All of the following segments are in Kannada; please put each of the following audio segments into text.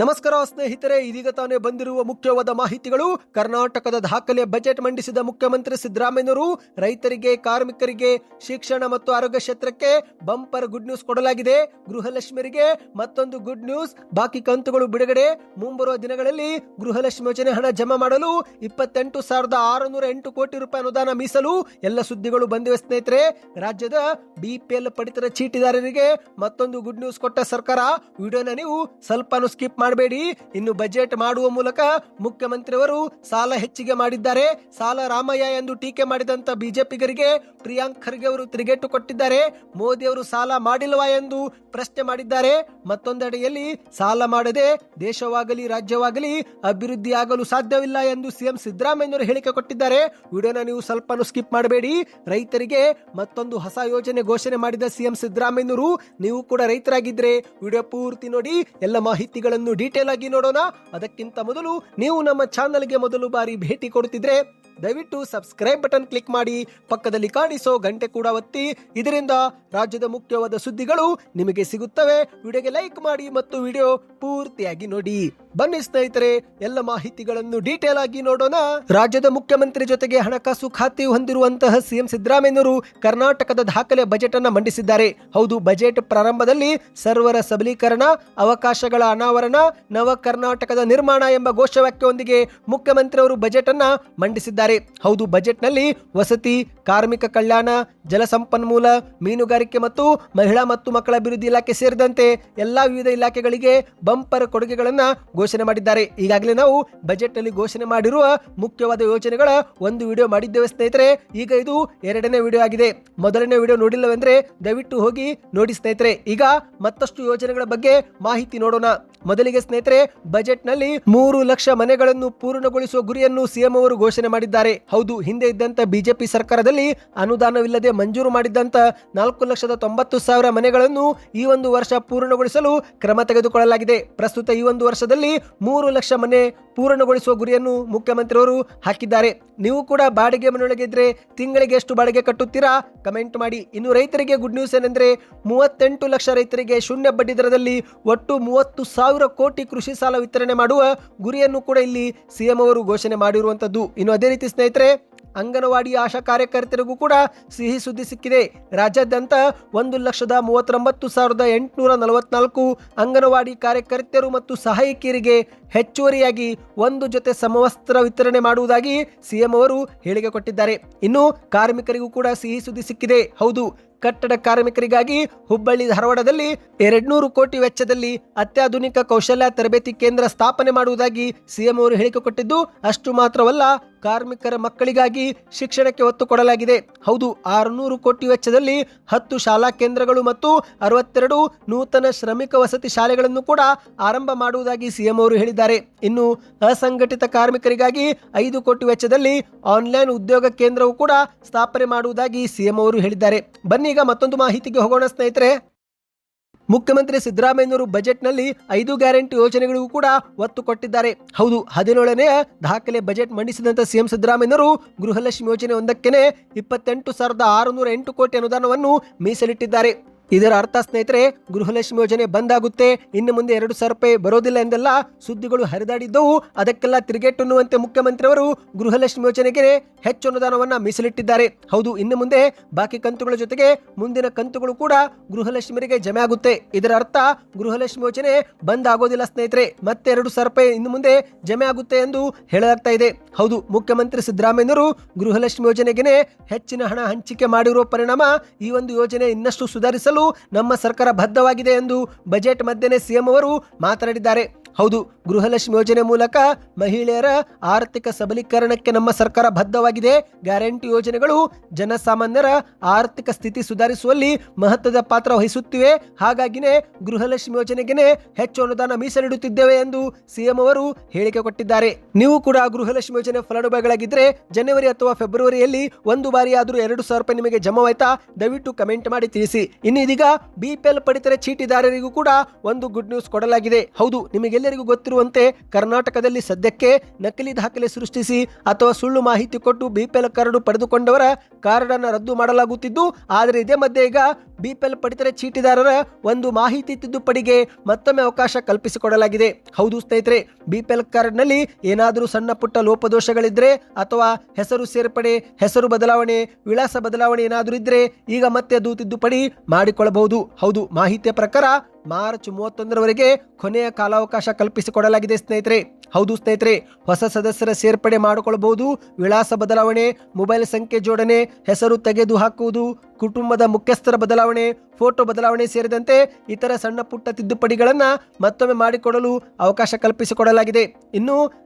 ನಮಸ್ಕಾರ ಸ್ನೇಹಿತರೆ, ಇದೀಗ ತಾನೇ ಬಂದಿರುವ ಮುಖ್ಯವಾದ ಮಾಹಿತಿಗಳು. ಕರ್ನಾಟಕದ ದಾಖಲೆ ಬಜೆಟ್ ಮಂಡಿಸಿದ ಮುಖ್ಯಮಂತ್ರಿ ಸಿದ್ದರಾಮಯ್ಯನವರು ರೈತರಿಗೆ, ಕಾರ್ಮಿಕರಿಗೆ, ಶಿಕ್ಷಣ ಮತ್ತು ಆರೋಗ್ಯ ಕ್ಷೇತ್ರಕ್ಕೆ ಬಂಪರ್ ಗುಡ್ ನ್ಯೂಸ್ ಕೊಡಲಾಗಿದೆ. ಗೃಹಲಕ್ಷ್ಮಿಯರಿಗೆ ಮತ್ತೊಂದು ಗುಡ್ ನ್ಯೂಸ್. ಬಾಕಿ ಕಂತುಗಳು ಬಿಡುಗಡೆ. ಮುಂಬರುವ ದಿನಗಳಲ್ಲಿ ಗೃಹಲಕ್ಷ್ಮಿ ಯೋಜನೆ ಹಣ ಜಮಾ ಮಾಡಲು 28,608 ಕೋಟಿ ರೂಪಾಯಿ ಅನುದಾನ ಮೀಸಲು. ಎಲ್ಲ ಸುದ್ದಿಗಳು ಬಂದಿವೆ ಸ್ನೇಹಿತರೆ. ರಾಜ್ಯದ ಬಿಪಿಎಲ್ ಪಡಿತರ ಚೀಟಿದಾರರಿಗೆ ಮತ್ತೊಂದು ಗುಡ್ ನ್ಯೂಸ್ ಕೊಟ್ಟ ಸರ್ಕಾರ. ವಿಡಿಯೋನ ನೀವು ಸ್ವಲ್ಪ ಸ್ಕಿಪ್ ಮಾಡಬೇಡಿ. ಇನ್ನು ಬಜೆಟ್ ಮಾಡುವ ಮೂಲಕ ಮುಖ್ಯಮಂತ್ರಿಯವರು ಸಾಲ ಹೆಚ್ಚಿಗೆ ಮಾಡಿದ್ದಾರೆ. ಸಾಲ ರಾಮಯ್ಯ ಎಂದು ಟೀಕೆ ಮಾಡಿದಂತ ಬಿಜೆಪಿಗರಿಗೆ ಪ್ರಿಯಾಂಕ್ ಖರ್ಗೆ ಅವರು ತಿರುಗೇಟು ಕೊಟ್ಟಿದ್ದಾರೆ. ಮೋದಿ ಅವರು ಸಾಲ ಮಾಡಿಲ್ವಾ ಎಂದು ಪ್ರಶ್ನೆ ಮಾಡಿದ್ದಾರೆ. ಮತ್ತೊಂದೆಡೆಯಲ್ಲಿ ಸಾಲ ಮಾಡದೆ ದೇಶವಾಗಲಿ ರಾಜ್ಯವಾಗಲಿ ಅಭಿವೃದ್ಧಿ ಆಗಲು ಸಾಧ್ಯವಿಲ್ಲ ಎಂದು ಸಿಎಂ ಸಿದ್ದರಾಮಯ್ಯನವರು ಹೇಳಿಕೆ ಕೊಟ್ಟಿದ್ದಾರೆ. ವಿಡಿಯೋನ ನೀವು ಸ್ವಲ್ಪ ಸ್ಕಿಪ್ ಮಾಡಬೇಡಿ. ರೈತರಿಗೆ ಮತ್ತೊಂದು ಹೊಸ ಯೋಜನೆ ಘೋಷಣೆ ಮಾಡಿದ ಸಿಎಂ ಸಿದ್ದರಾಮಯ್ಯನವರು. ನೀವು ಕೂಡ ರೈತರಾಗಿದ್ರೆ ವಿಡಿಯೋ ಪೂರ್ತಿ ನೋಡಿ, ಎಲ್ಲ ಮಾಹಿತಿಗಳನ್ನು ಡೀಟೇಲ್ ಆಗಿ ನೋಡೋಣ. ಅದಕ್ಕಿಂತ ಮೊದಲು ನೀವು ನಮ್ಮ ಚಾನಲ್ಗೆ ಮೊದಲು ಬಾರಿ ಭೇಟಿ ಕೊಡುತ್ತಿದ್ರೆ ದಯವಿಟ್ಟು ಸಬ್ಸ್ಕ್ರೈಬ್ ಬಟನ್ ಕ್ಲಿಕ್ ಮಾಡಿ, ಪಕ್ಕದಲ್ಲಿ ಕಾಣಿಸೋ ಗಂಟೆ ಕೂಡ ಒತ್ತಿ. ಇದರಿಂದ ರಾಜ್ಯದ ಮುಖ್ಯವಾದ ಸುದ್ದಿಗಳು ನಿಮಗೆ ಸಿಗುತ್ತವೆ. ವಿಡಿಯೋಗೆ ಲೈಕ್ ಮಾಡಿ ಮತ್ತು ವಿಡಿಯೋ ಪೂರ್ತಿಯಾಗಿ ನೋಡಿ. ಬನ್ನಿ ಸ್ನೇಹಿತರೆ, ಎಲ್ಲ ಮಾಹಿತಿಗಳನ್ನು ಡೀಟೇಲ್ ಆಗಿ ನೋಡೋಣ. ರಾಜ್ಯದ ಮುಖ್ಯಮಂತ್ರಿ ಜೊತೆಗೆ ಹಣಕಾಸು ಖಾತೆ ಹೊಂದಿರುವಂತಹ ಸಿಎಂ ಸಿದ್ದರಾಮಯ್ಯನವರು ಕರ್ನಾಟಕದ ದಾಖಲೆ ಬಜೆಟ್ ಅನ್ನು ಮಂಡಿಸಿದ್ದಾರೆ. ಹೌದು, ಬಜೆಟ್ ಪ್ರಾರಂಭದಲ್ಲಿ ಸರ್ವರ ಸಬಲೀಕರಣ, ಅವಕಾಶಗಳ ಅನಾವರಣ, ನವ ಕರ್ನಾಟಕದ ನಿರ್ಮಾಣ ಎಂಬ ಘೋಷವಾಕ್ಯದೊಂದಿಗೆ ಮುಖ್ಯಮಂತ್ರಿ ಅವರು ಬಜೆಟ್ ಅನ್ನ ಮಂಡಿಸಿದ್ದಾರೆ. ಹೌದು, ಬಜೆಟ್ ನಲ್ಲಿ ವಸತಿ, ಕಾರ್ಮಿಕ ಕಲ್ಯಾಣ, ಜಲಸಂಪನ್ಮೂಲ, ಮೀನುಗಾರಿಕೆ ಮತ್ತು ಮಹಿಳಾ ಮತ್ತು ಮಕ್ಕಳ ಅಭಿವೃದ್ಧಿ ಇಲಾಖೆ ಸೇರಿದಂತೆ ಎಲ್ಲಾ ವಿವಿಧ ಇಲಾಖೆಗಳಿಗೆ ಬಂಪರ್ ಕೊಡುಗೆಗಳನ್ನ ಘೋಷಣೆ ಮಾಡಿದ್ದಾರೆ. ಈಗಾಗಲೇ ನಾವು ಬಜೆಟ್ ನಲ್ಲಿ ಘೋಷಣೆ ಮಾಡಿರುವ ಮುಖ್ಯವಾದ ಯೋಜನೆಗಳ ಒಂದು ವಿಡಿಯೋ ಮಾಡಿದ್ದೇವೆ ಸ್ನೇಹಿತರೆ. ಈಗ ಇದು ಎರಡನೇ ವಿಡಿಯೋ ಆಗಿದೆ. ಮೊದಲನೇ ವಿಡಿಯೋ ನೋಡಿಲ್ಲವೆಂದ್ರೆ ದಯವಿಟ್ಟು ಹೋಗಿ ನೋಡಿ ಸ್ನೇಹಿತರೆ. ಈಗ ಮತ್ತಷ್ಟು ಯೋಜನೆಗಳ ಬಗ್ಗೆ ಮಾಹಿತಿ ನೋಡೋಣ. ಮೊದಲಿಗೆ ಸ್ನೇಹಿತರೆ, ಬಜೆಟ್ ನಲ್ಲಿ 3 ಲಕ್ಷ ಮನೆಗಳನ್ನು ಪೂರ್ಣಗೊಳಿಸುವ ಗುರಿಯನ್ನು ಸಿಎಂ ಅವರು ಘೋಷಣೆ ಮಾಡಿದ್ದಾರೆ. ಹೌದು, ಹಿಂದೆ ಇದ್ದಂತ ಬಿಜೆಪಿ ಸರ್ಕಾರದಲ್ಲಿ ಅನುದಾನವಿಲ್ಲದೆ ಮಂಜೂರು ಮಾಡಿದ್ದಂತ 4,90,000 ಮನೆಗಳನ್ನು ಈ ಒಂದು ವರ್ಷ ಪೂರ್ಣಗೊಳಿಸಲು ಕ್ರಮ ತೆಗೆದುಕೊಳ್ಳಲಾಗಿದೆ. ಪ್ರಸ್ತುತ ಈ ಒಂದು ವರ್ಷದಲ್ಲಿ 3 ಲಕ್ಷ ಮನೆ ಪೂರ್ಣಗೊಳಿಸುವ ಗುರಿಯನ್ನು ಮುಖ್ಯಮಂತ್ರಿಯವರು ಹಾಕಿದ್ದಾರೆ. ನೀವು ಕೂಡ ಬಾಡಿಗೆ ಮನೆಯೊಳಗೆ ಇದ್ರೆ ತಿಂಗಳಿಗೆ ಎಷ್ಟು ಬಾಡಿಗೆ ಕಟ್ಟುತ್ತೀರಾ ಕಮೆಂಟ್ ಮಾಡಿ. ಇನ್ನು ರೈತರಿಗೆ ಗುಡ್ ನ್ಯೂಸ್ ಏನೆಂದ್ರೆ 38 ಲಕ್ಷ ರೈತರಿಗೆ ಶೂನ್ಯ ಬಡ್ಡಿ ದರದಲ್ಲಿ ಒಟ್ಟು 30,000 ಕೋಟಿ ಕೃಷಿ ಸಾಲ ವಿತರಣೆ ಮಾಡುವ ಗುರಿಯನ್ನು ಕೂಡ ಇಲ್ಲಿ ಸಿಎಂ ಅವರು ಘೋಷಣೆ ಮಾಡಿರುವಂತದ್ದು. ಇನ್ನು ಅದೇ ರೀತಿ ಸ್ನೇಹಿತರೆ, ಅಂಗನವಾಡಿ ಆಶಾ ಕಾರ್ಯಕರ್ತರಿಗೂ ಕೂಡ ಸಿಹಿ ಸುದ್ದಿ ಸಿಕ್ಕಿದೆ. ರಾಜ್ಯಾದ್ಯಂತ 1,39,844 ಅಂಗನವಾಡಿ ಕಾರ್ಯಕರ್ತರು ಮತ್ತು ಸಹಾಯಕಿಯರಿಗೆ ಹೆಚ್ಚುವರಿಯಾಗಿ 1 ಜೊತೆ ಸಮವಸ್ತ್ರ ವಿತರಣೆ ಮಾಡುವುದಾಗಿ ಸಿಎಂ ಅವರು ಹೇಳಿಕೆ ಕೊಟ್ಟಿದ್ದಾರೆ. ಇನ್ನು ಕಾರ್ಮಿಕರಿಗೂ ಕೂಡ ಸಿಹಿ ಸುದ್ದಿ ಸಿಕ್ಕಿದೆ. ಹೌದು, ಕಟ್ಟಡ ಕಾರ್ಮಿಕರಿಗಾಗಿ ಹುಬ್ಬಳ್ಳಿ ಧಾರವಾಡದಲ್ಲಿ 200 ಕೋಟಿ ವೆಚ್ಚದಲ್ಲಿ ಅತ್ಯಾಧುನಿಕ ಕೌಶಲ್ಯ ತರಬೇತಿ ಕೇಂದ್ರ ಸ್ಥಾಪನೆ ಮಾಡುವುದಾಗಿ ಸಿಎಂ ಅವರು ಹೇಳಿಕೆ ಕೊಟ್ಟಿದ್ದು, ಅಷ್ಟು ಮಾತ್ರವಲ್ಲ, ಕಾರ್ಮಿಕರ ಮಕ್ಕಳಿಗಾಗಿ ಶಿಕ್ಷಣಕ್ಕೆ ಒತ್ತು ಕೊಡಲಾಗಿದೆ. ಹೌದು, 600 ಕೋಟಿ ವೆಚ್ಚದಲ್ಲಿ 10 ಶಾಲಾ ಕೇಂದ್ರಗಳು ಮತ್ತು 62 ನೂತನ ಶ್ರಮಿಕ ವಸತಿ ಶಾಲೆಗಳನ್ನು ಕೂಡ ಆರಂಭ ಮಾಡುವುದಾಗಿ ಸಿಎಂ ಅವರು ಹೇಳಿದ್ದಾರೆ. ಇನ್ನು ಅಸಂಘಟಿತ ಕಾರ್ಮಿಕರಿಗಾಗಿ 5 ಕೋಟಿ ವೆಚ್ಚದಲ್ಲಿ ಆನ್ಲೈನ್ ಉದ್ಯೋಗ ಕೇಂದ್ರವು ಕೂಡ ಸ್ಥಾಪನೆ ಮಾಡುವುದಾಗಿ ಸಿಎಂ ಅವರು ಹೇಳಿದ್ದಾರೆ. ಬನ್ನಿ ಈಗ ಮತ್ತೊಂದು ಮಾಹಿತಿಗೆ ಹೋಗೋಣ ಸ್ನೇಹಿತರೆ. ಮುಖ್ಯಮಂತ್ರಿ ಸಿದ್ದರಾಮಯ್ಯನವರು ಬಜೆಟ್ನಲ್ಲಿ 5 ಗ್ಯಾರಂಟಿ ಯೋಜನೆಗಳಿಗೂ ಕೂಡ ಒತ್ತು ಕೊಟ್ಟಿದ್ದಾರೆ. ಹೌದು, 17ನೇ ದಾಖಲೆ ಬಜೆಟ್ ಮಂಡಿಸಿದಂತ ಸಿಎಂ ಸಿದ್ದರಾಮಯ್ಯನವರು ಗೃಹಲಕ್ಷ್ಮಿ ಯೋಜನೆ ಒಂದಕ್ಕೆ 28,608 ಕೋಟಿ ಅನುದಾನವನ್ನು ಮೀಸಲಿಟ್ಟಿದ್ದಾರೆ. ಇದರ ಅರ್ಥ ಸ್ನೇಹಿತರೆ, ಗೃಹಲಕ್ಷ್ಮಿ ಯೋಜನೆ ಬಂದಾಗುತ್ತೆ, ಇನ್ನು ಮುಂದೆ 2,000 ರೂಪಾಯಿ ಬರೋದಿಲ್ಲ ಎಂದೆಲ್ಲ ಸುದ್ದಿಗಳು ಹರಿದಾಡಿದ್ದವು. ಅದಕ್ಕೆಲ್ಲ ತಿರುಗೇಟು ಅನ್ನುವಂತೆ ಮುಖ್ಯಮಂತ್ರಿಯವರು ಗೃಹಲಕ್ಷ್ಮಿ ಯೋಜನೆಗೆ ಹೆಚ್ಚು ಅನುದಾನವನ್ನ ಮೀಸಲಿಟ್ಟಿದ್ದಾರೆ. ಹೌದು, ಇನ್ನು ಮುಂದೆ ಬಾಕಿ ಕಂತುಗಳ ಜೊತೆಗೆ ಮುಂದಿನ ಕಂತುಗಳು ಕೂಡ ಗೃಹಲಕ್ಷ್ಮಿಯರಿಗೆ ಜಮೆ ಆಗುತ್ತೆ. ಇದರ ಅರ್ಥ ಗೃಹಲಕ್ಷ್ಮಿ ಯೋಜನೆ ಬಂದ್ ಆಗೋದಿಲ್ಲ ಸ್ನೇಹಿತರೆ, ಮತ್ತೆ 2,000 ರೂಪಾಯಿ ಇನ್ನು ಮುಂದೆ ಜಮೆ ಆಗುತ್ತೆ ಎಂದು ಹೇಳಲಾಗ್ತಾ ಇದೆ. ಹೌದು, ಮುಖ್ಯಮಂತ್ರಿ ಸಿದ್ದರಾಮಯ್ಯನವರು ಗೃಹಲಕ್ಷ್ಮಿ ಯೋಜನೆಗೆ ಹೆಚ್ಚಿನ ಹಣ ಹಂಚಿಕೆ ಮಾಡಿರುವ ಪರಿಣಾಮ ಈ ಒಂದು ಯೋಜನೆ ಇನ್ನಷ್ಟು ಸುಧಾರಿಸಲು ನಮ್ಮ ಸರ್ಕಾರ ಬದ್ಧವಾಗಿದೆ ಎಂದು ಬಜೆಟ್ ಮಧ್ಯೆ ಸಿಎಂ ಅವರು ಮಾತನಾಡಿದ್ದಾರೆ. ಹೌದು, ಗೃಹಲಕ್ಷ್ಮಿ ಯೋಜನೆ ಮೂಲಕ ಮಹಿಳೆಯರ ಆರ್ಥಿಕ ಸಬಲೀಕರಣಕ್ಕೆ ನಮ್ಮ ಸರ್ಕಾರ ಬದ್ಧವಾಗಿದೆ. ಗ್ಯಾರಂಟಿ ಯೋಜನೆಗಳು ಜನಸಾಮಾನ್ಯರ ಆರ್ಥಿಕ ಸ್ಥಿತಿ ಸುಧಾರಿಸುವಲ್ಲಿ ಮಹತ್ವದ ಪಾತ್ರ ವಹಿಸುತ್ತಿವೆ. ಹಾಗಾಗಿನೇ ಗೃಹಲಕ್ಷ್ಮಿ ಯೋಜನೆಗೆ ಹೆಚ್ಚು ಅನುದಾನ ಮೀಸಲಿಡುತ್ತಿದ್ದೇವೆ ಎಂದು ಸಿಎಂ ಅವರು ಹೇಳಿಕೆ ಕೊಟ್ಟಿದ್ದಾರೆ. ನೀವು ಕೂಡ ಗೃಹಲಕ್ಷ್ಮಿ ಯೋಜನೆ ಫಲಾನುಭವಿಗಳಾಗಿದ್ದರೆ ಜನವರಿ ಅಥವಾ ಫೆಬ್ರವರಿಯಲ್ಲಿ ಒಂದು ಬಾರಿ ಆದರೂ 2,000 ರೂಪಾಯಿ ನಿಮಗೆ ಜಮಾವಾಯ್ತಾ ದಯವಿಟ್ಟು ಕಮೆಂಟ್ ಮಾಡಿ ತಿಳಿಸಿ. ಇನ್ನು ಇದೀಗ ಬಿಪಿಎಲ್ ಪಡಿತರ ಚೀಟಿದಾರರಿಗೂ ಕೂಡ ಒಂದು ಗುಡ್ ನ್ಯೂಸ್ ಕೊಡಲಾಗಿದೆ. ಹೌದು, ನಿಮಗೆ ನಿಮಗೆಲ್ಲರಿಗೂ ಗೊತ್ತಿರುವಂತೆ ಕರ್ನಾಟಕದಲ್ಲಿ ಸದ್ಯಕ್ಕೆ ನಕಲಿ ದಾಖಲೆ ಸೃಷ್ಟಿಸಿ ಅಥವಾ ಸುಳ್ಳು ಮಾಹಿತಿ ಕೊಟ್ಟು ಬಿಪಿಎಲ್ ಕಾರ್ಡ್ ಪಡೆದುಕೊಂಡವರ ಕಾರ್ಡ್ ಅನ್ನು ರದ್ದು ಮಾಡಲಾಗುತ್ತಿದ್ದು, ಆದರೆ ಇದೇ ಮಧ್ಯೆ ಈಗ ಬಿಪಿಎಲ್ ಪಡಿತರ ಚೀಟಿದಾರರ ಒಂದು ಮಾಹಿತಿ ತಿದ್ದುಪಡಿಗೆ ಮತ್ತೊಮ್ಮೆ ಅವಕಾಶ ಕಲ್ಪಿಸಿಕೊಡಲಾಗಿದೆ. ಹೌದು ಸ್ನೇಹಿತರೆ, ಬಿಪಿಎಲ್ ಕಾರ್ಡ್ನಲ್ಲಿ ಏನಾದರೂ ಸಣ್ಣ ಪುಟ್ಟ ಲೋಪದೋಷಗಳಿದ್ರೆ ಅಥವಾ ಹೆಸರು ಸೇರ್ಪಡೆ, ಹೆಸರು ಬದಲಾವಣೆ, ವಿಳಾಸ ಬದಲಾವಣೆ ಏನಾದರೂ ಇದ್ರೆ ಈಗ ಮತ್ತೆ ಅದು ತಿದ್ದುಪಡಿ ಮಾಡಿಕೊಳ್ಳಬಹುದು. ಹೌದು, ಮಾಹಿತಿಯ ಪ್ರಕಾರ ಮಾರ್ಚ್ 31ರವರೆಗೆ ಕೊನೆಯ ಕಾಲಾವಕಾಶ ಕಲ್ಪಿಸಿಕೊಡಲಾಗಿದೆ ಸ್ನೇಹಿತರೆ. ಹೌದು ಸ್ನೇಹಿತರೆ, ಹೊಸ ಸದಸ್ಯರ ಸೇರ್ಪಡೆ ಮಾಡಿಕೊಳ್ಳಬಹುದು, ವಿಳಾಸ ಬದಲಾವಣೆ, ಮೊಬೈಲ್ ಸಂಖ್ಯೆ ಜೋಡಣೆ, ಹೆಸರು ತೆಗೆದು ಹಾಕುವುದು, ಕುಟುಂಬದ ಮುಖ್ಯಸ್ಥರ ಬದಲಾವಣೆ, ಫೋಟೋ ಬದಲಾವಣೆ ಸೇರಿದಂತೆ ಇತರ ಸಣ್ಣ ಪುಟ್ಟ ತಿದ್ದುಪಡಿಗಳನ್ನು ಮತ್ತೊಮ್ಮೆ ಮಾಡಿಕೊಡಲು ಅವಕಾಶ ಕಲ್ಪಿಸಿಕೊಡಲಾಗಿದೆ. ಇನ್ನು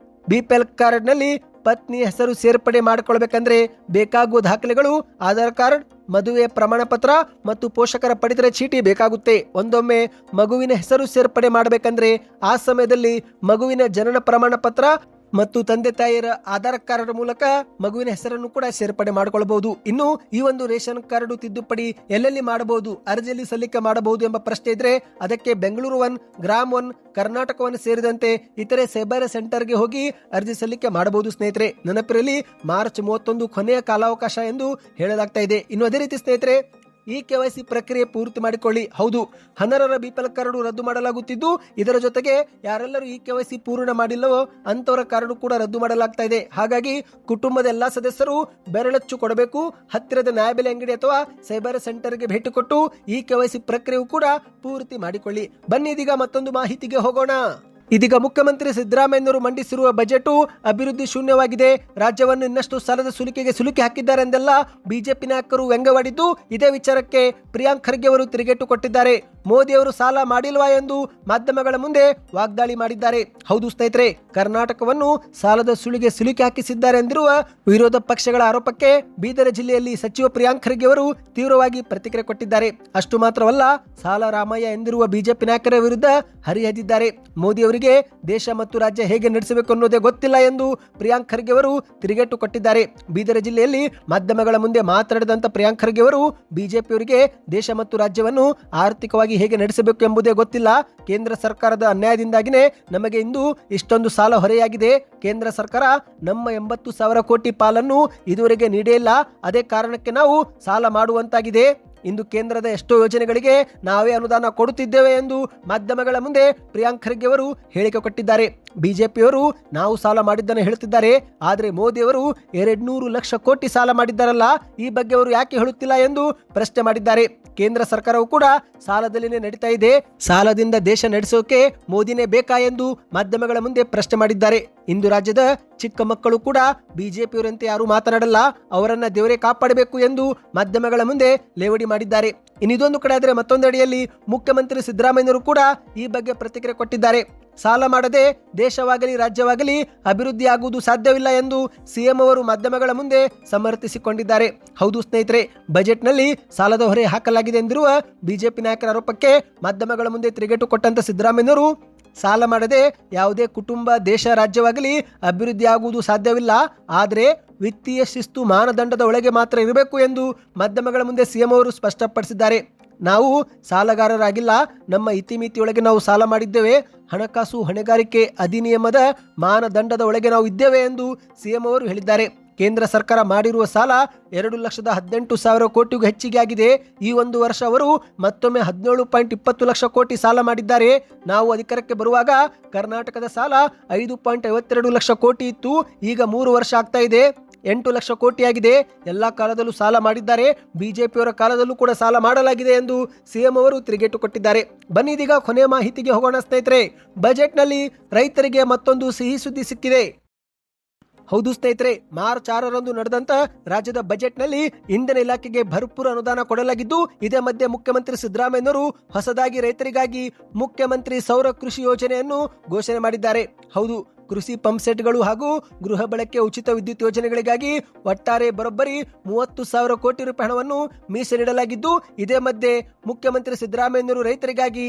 ಬಿಪಿಎಲ್ ಕಾರ್ಡ್ನಲ್ಲಿ ಪತ್ನಿ ಹೆಸರು ಸೇರ್ಪಡೆ ಮಾಡಿಕೊಳ್ಬೇಕಂದ್ರೆ ಬೇಕಾಗುವ ದಾಖಲೆಗಳು ಆಧಾರ್ ಕಾರ್ಡ್, ಮದುವೆ ಪ್ರಮಾಣ ಪತ್ರ ಮತ್ತು ಪೋಷಕರ ಪಡಿತರ ಚೀಟಿ ಬೇಕಾಗುತ್ತೆ. ಒಂದೊಮ್ಮೆ ಮಗುವಿನ ಹೆಸರು ಸೇರ್ಪಡೆ ಮಾಡಬೇಕಂದ್ರೆ ಆ ಸಮಯದಲ್ಲಿ ಮಗುವಿನ ಜನನ ಪ್ರಮಾಣ ಪತ್ರ ಮತ್ತು ತಂದೆ ತಾಯಿಯರ ಆಧಾರ್ ಕಾರ್ಡ್ ಮೂಲಕ ಮಗುವಿನ ಹೆಸರನ್ನು ಕೂಡ ಸೇರ್ಪಡೆ ಮಾಡಿಕೊಳ್ಳಬಹುದು. ಇನ್ನು ಈ ಒಂದು ರೇಷನ್ ಕಾರ್ಡ್ ತಿದ್ದುಪಡಿ ಎಲ್ಲೆಲ್ಲಿ ಮಾಡಬಹುದು, ಅರ್ಜಿಯಲ್ಲಿ ಸಲ್ಲಿಕೆ ಮಾಡಬಹುದು ಎಂಬ ಪ್ರಶ್ನೆ ಇದ್ರೆ ಅದಕ್ಕೆ ಬೆಂಗಳೂರು 1, ಗ್ರಾಮ್ 1, ಕರ್ನಾಟಕ 1 ಸೇರಿದಂತೆ ಇತರೆ ಸೈಬರ್ ಸೆಂಟರ್ಗೆ ಹೋಗಿ ಅರ್ಜಿ ಸಲ್ಲಿಕೆ ಮಾಡಬಹುದು ಸ್ನೇಹಿತರೆ. ನೆನಪಿರಲಿ, ಮಾರ್ಚ್ 31 ಕೊನೆಯ ಕಾಲಾವಕಾಶ ಎಂದು ಹೇಳಲಾಗ್ತಾ ಇದೆ. ಇನ್ನು ಅದೇ ರೀತಿ ಸ್ನೇಹಿತರೆ, ಈ KYC ಪ್ರಕ್ರಿಯೆ ಪೂರ್ತಿ ಮಾಡಿಕೊಳ್ಳಿ. ಹೌದು, ಅನರ್ಹರ ಬಿಪಿಎಲ್ ಕಾರ್ಡ್ ರದ್ದು ಮಾಡಲಾಗುತ್ತಿದ್ದು, ಇದರ ಜೊತೆಗೆ ಯಾರೆಲ್ಲರೂ ಈ KYC ಪೂರ್ಣ ಮಾಡಿಲ್ಲವೋ ಅಂತವರ ಕಾರ್ಡ್ ಕೂಡ ರದ್ದು ಮಾಡಲಾಗ್ತಾ ಇದೆ. ಹಾಗಾಗಿ ಕುಟುಂಬದ ಎಲ್ಲಾ ಸದಸ್ಯರು ಬೆರಳಚ್ಚು ಕೊಡಬೇಕು. ಹತ್ತಿರದ ನ್ಯಾಯಬೆಲೆ ಅಂಗಡಿ ಅಥವಾ ಸೈಬರ್ ಸೆಂಟರ್ಗೆ ಭೇಟಿ ಕೊಟ್ಟು ಈ KYC ಪ್ರಕ್ರಿಯೆಯು ಕೂಡ ಪೂರ್ತಿ ಮಾಡಿಕೊಳ್ಳಿ. ಬನ್ನಿ ಇದೀಗ ಮತ್ತೊಂದು ಮಾಹಿತಿಗೆ ಹೋಗೋಣ. ಇದೀಗ ಮುಖ್ಯಮಂತ್ರಿ ಸಿದ್ದರಾಮಯ್ಯನವರು ಮಂಡಿಸಿರುವ ಬಜೆಟ್ ಅಭಿವೃದ್ಧಿ ಶೂನ್ಯವಾಗಿದೆ, ರಾಜ್ಯವನ್ನು ಇನ್ನಷ್ಟು ಸಾಲದ ಸುಲಿಕೆಗೆ ಸಿಲುಕಿ ಹಾಕಿದ್ದಾರೆ ಎಂದೆಲ್ಲ ಬಿಜೆಪಿ ನಾಯಕರು ವ್ಯಂಗ್ಯವಾಡಿದ್ದು, ಇದೇ ವಿಚಾರಕ್ಕೆ ಪ್ರಿಯಾಂಕ್ ಖರ್ಗೆ ಅವರು ತಿರುಗೇಟು ಕೊಟ್ಟಿದ್ದಾರೆ. ಮೋದಿ ಅವರು ಸಾಲ ಮಾಡಿಲ್ವಾ ಎಂದು ಮಾಧ್ಯಮಗಳ ಮುಂದೆ ವಾಗ್ದಾಳಿ ಮಾಡಿದ್ದಾರೆ. ಹೌದು ಸ್ನೇಹಿತರೆ, ಕರ್ನಾಟಕವನ್ನು ಸಾಲದ ಸುಳಿಗೆ ಸಿಲುಕಿ ಹಾಕಿಸಿದ್ದಾರೆ ಎಂದಿರುವ ವಿರೋಧ ಪಕ್ಷಗಳ ಆರೋಪಕ್ಕೆ ಬೀದರ್ ಜಿಲ್ಲೆಯಲ್ಲಿ ಸಚಿವ ಪ್ರಿಯಾಂಕ್ ಖರ್ಗೆ ಅವರು ತೀವ್ರವಾಗಿ ಪ್ರತಿಕ್ರಿಯೆ ಕೊಟ್ಟಿದ್ದಾರೆ. ಅಷ್ಟು ಮಾತ್ರವಲ್ಲ, ಸಾಲ ರಾಮಯ್ಯ ಎಂದಿರುವ ಬಿಜೆಪಿ ನಾಯಕರ ವಿರುದ್ಧ ಹರಿಹದ್ದಿದ್ದಾರೆ. ಮೋದಿ ಅವರಿಗೆ ದೇಶ ಮತ್ತು ರಾಜ್ಯ ಹೇಗೆ ನಡೆಸಬೇಕು ಅನ್ನೋದೇ ಗೊತ್ತಿಲ್ಲ ಎಂದು ಪ್ರಿಯಾಂಕ್ ಖರ್ಗೆ ಅವರು ತಿರುಗೇಟು ಕೊಟ್ಟಿದ್ದಾರೆ. ಬೀದರ್ ಜಿಲ್ಲೆಯಲ್ಲಿ ಮಾಧ್ಯಮಗಳ ಮುಂದೆ ಮಾತನಾಡಿದಂತ ಪ್ರಿಯಾಂಕ್ ಖರ್ಗೆ ಅವರು ಬಿಜೆಪಿಯವರಿಗೆ ದೇಶ ಮತ್ತು ರಾಜ್ಯವನ್ನು ಆರ್ಥಿಕವಾಗಿ ಹೇಗೆ ನಡೆಸಬೇಕು ಎಂಬುದೇ ಗೊತ್ತಿಲ್ಲ. ಕೇಂದ್ರ ಸರ್ಕಾರದ ಅನ್ಯಾಯದಿಂದಾಗಿನೇ ನಮಗೆ ಇಂದು ಇಷ್ಟೊಂದು ಸಾಲ ಹೊರೆಯಾಗಿದೆ. ಕೇಂದ್ರ ಸರ್ಕಾರ ನಮ್ಮ 80,000 ಕೋಟಿ ಪಾಲನ್ನು ಇದುವರೆಗೆ ನೀಡೇ ಇಲ್ಲ. ಅದೇ ಕಾರಣಕ್ಕೆ ನಾವು ಸಾಲ ಮಾಡುವಂತಾಗಿದೆ. ಇಂದು ಕೇಂದ್ರದ ಎಷ್ಟೋ ಯೋಜನೆಗಳಿಗೆ ನಾವೇ ಅನುದಾನ ಕೊಡುತ್ತಿದ್ದೇವೆ ಎಂದು ಮಾಧ್ಯಮಗಳ ಮುಂದೆ ಪ್ರಿಯಾಂಕ್ ಖರ್ಗೆ ಅವರು ಹೇಳಿಕೆ ಕೊಟ್ಟಿದ್ದಾರೆ. ಬಿಜೆಪಿಯವರು ನಾವು ಸಾಲ ಮಾಡಿದ್ದನ್ನು ಹೇಳುತ್ತಿದ್ದಾರೆ, ಆದರೆ ಮೋದಿ ಅವರು 200 ಲಕ್ಷ ಕೋಟಿ ಸಾಲ ಮಾಡಿದ್ದಾರಲ್ಲ, ಈ ಬಗ್ಗೆ ಅವರು ಯಾಕೆ ಹೇಳುತ್ತಿಲ್ಲ ಎಂದು ಪ್ರಶ್ನೆ ಮಾಡಿದ್ದಾರೆ. ಕೇಂದ್ರ ಸರ್ಕಾರವು ಕೂಡ ಸಾಲದಲ್ಲಿನೇ ನಡೀತಾ ಇದೆ, ಸಾಲದಿಂದ ದೇಶ ನಡೆಸೋಕೆ ಮೋದಿನೇ ಬೇಕಾ ಎಂದು ಮಾಧ್ಯಮಗಳ ಮುಂದೆ ಪ್ರಶ್ನೆ ಮಾಡಿದ್ದಾರೆ. ಇಂದು ರಾಜ್ಯದ ಚಿಕ್ಕ ಮಕ್ಕಳು ಕೂಡ ಬಿಜೆಪಿಯವರಂತೆ ಯಾರು ಮಾತನಾಡಲ್ಲ, ಅವರನ್ನ ದೇವರೇ ಕಾಪಾಡಬೇಕು ಎಂದು ಮಾಧ್ಯಮಗಳ ಮುಂದೆ ಲೇವಡಿ ಮಾಡಿದ್ದಾರೆ. ಇನ್ನಿದೊಂದು ಕಡೆ ಆದರೆ ಮತ್ತೊಂದೆಡೆಯಲ್ಲಿ ಮುಖ್ಯಮಂತ್ರಿ ಸಿದ್ದರಾಮಯ್ಯನವರು ಕೂಡ ಈ ಬಗ್ಗೆ ಪ್ರತಿಕ್ರಿಯೆ ಕೊಟ್ಟಿದ್ದಾರೆ. ಸಾಲ ಮಾಡದೆ ದೇಶವಾಗಲಿ ರಾಜ್ಯವಾಗಲಿ ಅಭಿವೃದ್ಧಿ ಆಗುವುದು ಸಾಧ್ಯವಿಲ್ಲ ಎಂದು ಸಿಎಂ ಅವರು ಮಾಧ್ಯಮಗಳ ಮುಂದೆ ಸಮರ್ಥಿಸಿಕೊಂಡಿದ್ದಾರೆ. ಹೌದು ಸ್ನೇಹಿತರೆ, ಬಜೆಟ್ನಲ್ಲಿ ಸಾಲದ ಹೊರೆ ಹಾಕಲಾಗಿದೆ ಎಂದಿರುವ ಬಿಜೆಪಿ ನಾಯಕರ ಆರೋಪಕ್ಕೆ ಮಾಧ್ಯಮಗಳ ಮುಂದೆ ತಿರುಗೇಟು ಕೊಟ್ಟಂತ ಸಿದ್ದರಾಮಯ್ಯನವರು ಸಾಲ ಮಾಡದೆ ಯಾವುದೇ ಕುಟುಂಬ, ದೇಶ, ರಾಜ್ಯವಾಗಲಿ ಅಭಿವೃದ್ಧಿ ಆಗುವುದು ಸಾಧ್ಯವಿಲ್ಲ, ಆದರೆ ವಿತ್ತೀಯ ಶಿಸ್ತು ಮಾನದಂಡದ ಒಳಗೆ ಮಾತ್ರ ಇರಬೇಕು ಎಂದು ಮಾಧ್ಯಮಗಳ ಮುಂದೆ ಸಿಎಂ ಅವರು ಸ್ಪಷ್ಟಪಡಿಸಿದ್ದಾರೆ. ನಾವು ಸಾಲಗಾರರಾಗಿಲ್ಲ, ನಮ್ಮ ಇತಿಮಿತಿಯೊಳಗೆ ನಾವು ಸಾಲ ಮಾಡಿದ್ದೇವೆ, ಹಣಕಾಸು ಹೊಣೆಗಾರಿಕೆ ಅಧಿನಿಯಮದ ಮಾನದಂಡದ ಒಳಗೆ ನಾವು ಇದ್ದೇವೆ ಎಂದು ಸಿಎಂ ಅವರು ಹೇಳಿದ್ದಾರೆ. ಕೇಂದ್ರ ಸರ್ಕಾರ ಮಾಡಿರುವ ಸಾಲ 2,18,000 ಕೋಟಿಗೂ ಹೆಚ್ಚಿಗೆ ಆಗಿದೆ. ಈ ಒಂದು ವರ್ಷ ಅವರು ಮತ್ತೊಮ್ಮೆ 17.20 ಲಕ್ಷ ಕೋಟಿ ಸಾಲ ಮಾಡಿದ್ದಾರೆ. ನಾವು ಅಧಿಕಾರಕ್ಕೆ ಬರುವಾಗ ಕರ್ನಾಟಕದ ಸಾಲ 5.52 ಲಕ್ಷ ಕೋಟಿ ಇತ್ತು. ಈಗ 3 ವರ್ಷ ಆಗ್ತಾ ಇದೆ, 8 ಲಕ್ಷ ಕೋಟಿ ಆಗಿದೆ. ಎಲ್ಲಾ ಕಾಲದಲ್ಲೂ ಸಾಲ ಮಾಡಿದ್ದಾರೆ, ಬಿಜೆಪಿಯವರ ಕಾಲದಲ್ಲೂ ಕೂಡ ಸಾಲ ಮಾಡಲಾಗಿದೆ ಎಂದು ಸಿಎಂ ಅವರು ತಿರುಗೇಟು ಕೊಟ್ಟಿದ್ದಾರೆ. ಬನ್ನಿ ಇದೀಗ ಕೊನೆಯ ಮಾಹಿತಿಗೆ ಹೋಗೋಣ ಸ್ನೇಹಿತರೆ. ಬಜೆಟ್ನಲ್ಲಿ ರೈತರಿಗೆ ಮತ್ತೊಂದು ಸಿಹಿ ಸುದ್ದಿ ಸಿಕ್ಕಿದೆ. ಹೌದು ಸ್ನೇಹಿತರೆ, ಮಾರ್ಚ್ 6ರಂದು ನಡೆದಂತ ರಾಜ್ಯದ ಬಜೆಟ್ನಲ್ಲಿ ಇಂಧನ ಇಲಾಖೆಗೆ ಭರ್ಪೂರ ಅನುದಾನ ಕೊಡಲಾಗಿದ್ದು, ಇದೇ ಮಧ್ಯೆ ಮುಖ್ಯಮಂತ್ರಿ ಸಿದ್ದರಾಮಯ್ಯನವರು ಹೊಸದಾಗಿ ರೈತರಿಗಾಗಿ ಮುಖ್ಯಮಂತ್ರಿ ಸೌರ ಕೃಷಿ ಯೋಜನೆಯನ್ನು ಘೋಷಣೆ ಮಾಡಿದ್ದಾರೆ. ಹೌದು, ಕೃಷಿ ಪಂಪ್ ಸೆಟ್ಗಳು ಹಾಗೂ ಗೃಹ ಬಳಕೆ ಉಚಿತ ವಿದ್ಯುತ್ ಯೋಜನೆಗಳಿಗಾಗಿ ಒಟ್ಟಾರೆ ಬರೋಬ್ಬರಿ 30,000 ಕೋಟಿ ರೂಪಾಯಿ ಹಣವನ್ನು ಮೀಸಲಿಡಲಾಗಿದ್ದು, ಇದೇ ಮಧ್ಯೆ ಮುಖ್ಯಮಂತ್ರಿ ಸಿದ್ದರಾಮಯ್ಯನವರು ರೈತರಿಗಾಗಿ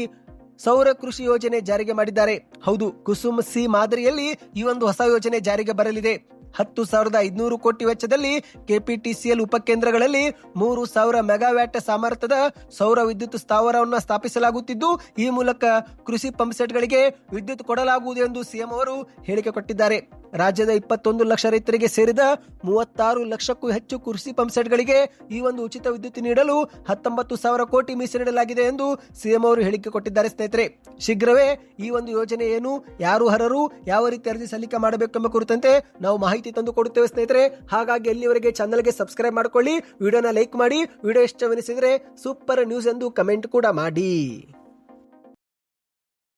ಸೌರ ಕೃಷಿ ಯೋಜನೆ ಜಾರಿಗೆ ಮಾಡಿದ್ದಾರೆ. ಹೌದು, ಕುಸುಮ್ ಸಿ ಮಾದರಿಯಲ್ಲಿ ಈ ಒಂದು ಹೊಸ ಯೋಜನೆ ಜಾರಿಗೆ ಬರಲಿದೆ. 10,500 ಕೋಟಿ ವೆಚ್ಚದಲ್ಲಿ ಕೆಪಿಟಿಸಿಎಲ್ ಉಪಕೇಂದ್ರಗಳಲ್ಲಿ 3,000 ಮೆಗಾವ್ಯಾಟ್ ಸಾಮರ್ಥ್ಯದ ಸೌರ ವಿದ್ಯುತ್ ಸ್ಥಾವರವನ್ನು ಸ್ಥಾಪಿಸಲಾಗುತ್ತಿದ್ದು, ಈ ಮೂಲಕ ಕೃಷಿ ಪಂಪ್ಸೆಟ್ಗಳಿಗೆ ವಿದ್ಯುತ್ ಕೊಡಲಾಗುವುದು ಎಂದು ಸಿಎಂ ಅವರು ಹೇಳಿಕೆ ಕೊಟ್ಟಿದ್ದಾರೆ. ರಾಜ್ಯದ 21 ಲಕ್ಷ ರೈತರಿಗೆ ಸೇರಿದ 36 ಲಕ್ಷಕ್ಕೂ ಹೆಚ್ಚು ಕೃಷಿ ಪಂಪ್ಸೆಟ್ಗಳಿಗೆ ಈ ಒಂದು ಉಚಿತ ವಿದ್ಯುತ್ ನೀಡಲು 19,000 ಕೋಟಿ ಮೀಸಲಿಡಲಾಗಿದೆ ಎಂದು ಸಿಎಂ ಅವರು ಹೇಳಿಕೆ ಕೊಟ್ಟಿದ್ದಾರೆ. ಸ್ನೇಹಿತರೆ, ಶೀಘ್ರವೇ ಈ ಒಂದು ಯೋಜನೆ ಏನು, ಯಾರು ಅರ್ಹರು, ಯಾವ ರೀತಿ ಅರ್ಜಿ ಸಲ್ಲಿಕೆ ಮಾಡಬೇಕೆಂಬ ಕುರಿತಂತೆ ನಾವು ಮಾಹಿತಿ ತಂದು ಕೊಡುತ್ತೇವೆ ಸ್ನೇಹಿತರೆ. ಹಾಗಾಗಿ ಎಲ್ಲಿವರೆಗೆ ಚಾನಲ್ಗೆ ಸಬ್ಸ್ಕ್ರೈಬ್ ಮಾಡಿಕೊಳ್ಳಿ, ವಿಡಿಯೋನ ಲೈಕ್ ಮಾಡಿ, ವಿಡಿಯೋ ಇಷ್ಟವೆನಿಸಿದರೆ ಸೂಪರ್ ನ್ಯೂಸ್ ಎಂದು ಕಮೆಂಟ್ ಕೂಡ ಮಾಡಿ.